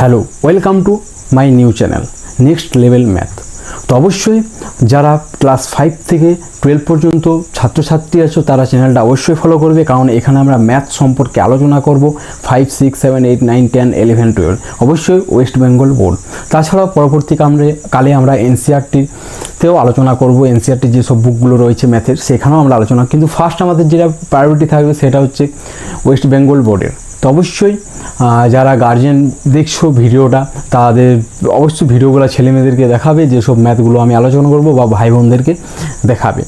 Hello, welcome to my new channel next level math. তো অবশ্যই যারা ক্লাস 5 থেকে 12 পর্যন্ত ছাত্রছাত্রী আছো তারা চ্যানেলটা অবশ্যই ফলো করবে, কারণ এখানে আমরা ম্যাথ সম্পর্কে আলোচনা করব 5, 6, 7, 8, 9, 10, 11, 12 অবশ্যই ওয়েস্ট বেঙ্গল বোর্ড। তাছাড়াও পরবর্তী কালে আমরা এনসিইআরটিতেও আলোচনা করব, এনসিইআরটির যেসব বুকগুলো রয়েছে ম্যাথের সেখানেও আমরা আলোচনা, কিন্তু ফার্স্ট আমাদের যেটা প্রায়োরিটি থাকবে সেটা হচ্ছে ওয়েস্ট বেঙ্গল বোর্ডের। তো অবশ্যই যারা গার্জিয়ান দেখছো ভিডিওটা তাদের অবশ্যই ভিডিওগুলো ছেলেমেয়েদেরকে দেখাবে, যেসব ম্যাথগুলো আমি আলোচনা করব বা ভাই বোনদেরকে দেখাবে।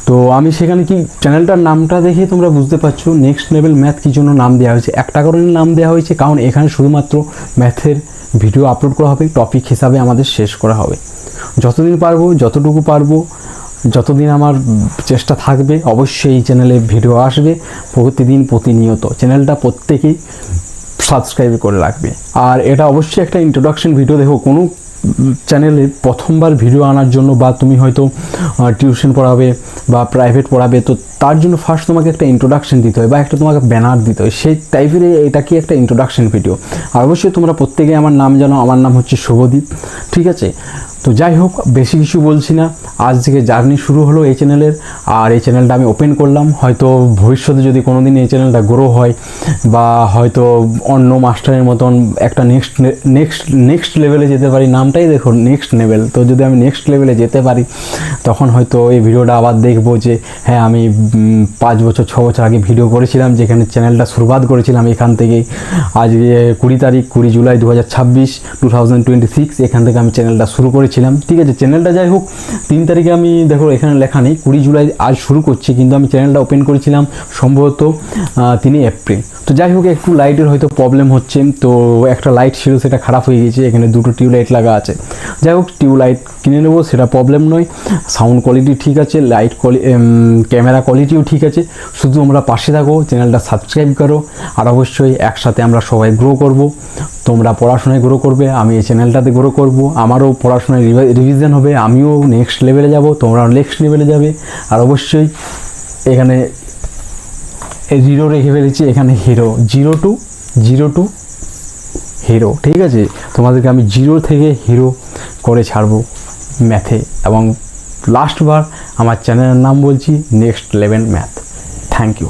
তো আমি সেখানে কি চ্যানেলটার নামটা দেখে তোমরা বুঝতে পারছো নেক্সট লেভেল ম্যাথ কী জন্য নাম দেওয়া হয়েছে। একটা কারণে নাম দেওয়া হয়েছে, কারণ এখানে শুধুমাত্র ম্যাথের ভিডিও আপলোড করা হবে, টপিক হিসাবে আমাদের শেষ করা হবে। যতদিন পারবো, যতটুকু পারবো, যতদিন আমার চেষ্টা থাকবে অবশ্যই এই চ্যানেলে ভিডিও আসবে প্রতিদিন প্রতিনিয়ত। চ্যানেলটা প্রত্যেকেই সাবস্ক্রাইব করে রাখবে। আর এটা অবশ্যই একটা ইন্ট্রোডাকশন ভিডিও। দেখো, কোনো চ্যানেলে প্রথমবার ভিডিও আনার জন্য বা তুমি হয়তো টিউশন পড়াবে বা প্রাইভেট পড়াবে, তো তার জন্য ফার্স্ট তোমাকে একটা ইন্ট্রোডাকশন দিতে হয় বা একটা তোমাকে ব্যানার দিতে হয়, সেই টাইপের এটা কি একটা ইন্ট্রোডাকশন ভিডিও। আর অবশ্যই তোমরা প্রত্যেকে আমার নাম জানো, আমার নাম হচ্ছে শুভদীপ, ঠিক আছে। তো যাই হোক, বেশি কিছু বলছি না, আজ থেকে জার্নি শুরু হলো এই চ্যানেলের। আর এই চ্যানেলটা আমি ওপেন করলাম, হয়তো ভবিষ্যতে যদি কোনো দিন এই চ্যানেলটা গ্রো হয় বা হয়তো অন্য মাস্টারের মতন একটা নেক্সট লেভেলে যেতে পারি, নামটাই দেখো নেক্সট লেভেল। তো যদি আমি নেক্সট লেভেলে যেতে পারি তখন হয়তো এই ভিডিওটা আবার দেখবো যে হ্যাঁ, আমি 5 বছর 6 বছর আগে ভিডিও করেছিলাম, যেখানে চ্যানেলটা শুরুয়াত করেছিলাম এখান থেকেই। আজকে 20 জুলাই 2026 এখান থেকে আমি চ্যানেলটা শুরু করেছিলাম, ঠিক আছে। চ্যানেলটা যাই হোক 3 তারিখে আমি, দেখো এখানে লেখা নেই 20 জুলাই আজ শুরু করছি, কিন্তু আমি চ্যানেলটা ওপেন করেছিলাম সম্ভবত 3 এপ্রিল। তো যাই হোক, একটু লাইটের হয়তো প্রবলেম হচ্ছে, তো একটা লাইট ছিল সেটা খারাপ হয়ে গেছে, এখানে 2টো টিউবলাইট লাগা আছে। যাই হোক, টিউবলাইট কিনে নেবো, সেটা প্রবলেম নয়। সাউন্ড কোয়ালিটি ঠিক আছে, ক্যামেরা কোয়ালিটিও ঠিক আছে। শুধু আমরা পাশে থাকো, চ্যানেলটা সাবস্ক্রাইব করো, আর অবশ্যই একসাথে আমরা সবাই গ্রো করব। তোমরা পড়াশোনায় গ্রো করবে, আমি এই চ্যানেলটাতে গ্রো করব, আমারও পড়াশোনায় রিভিশন হবে, আমিও নেক্সট লেভেলে যাব, তোমরাও নেক্সট লেভেলে যাবে। আর অবশ্যই এখানে 0 রেখে ফেলেছি, এখানে জিরো টু হিরো, ঠিক আছে। তোমাদেরকে আমি 0 থেকে হিরো করে ছাড়বো ম্যাথে। এবং লাস্টবার আমার চ্যানেলের নাম বলছি next level math. Thank you.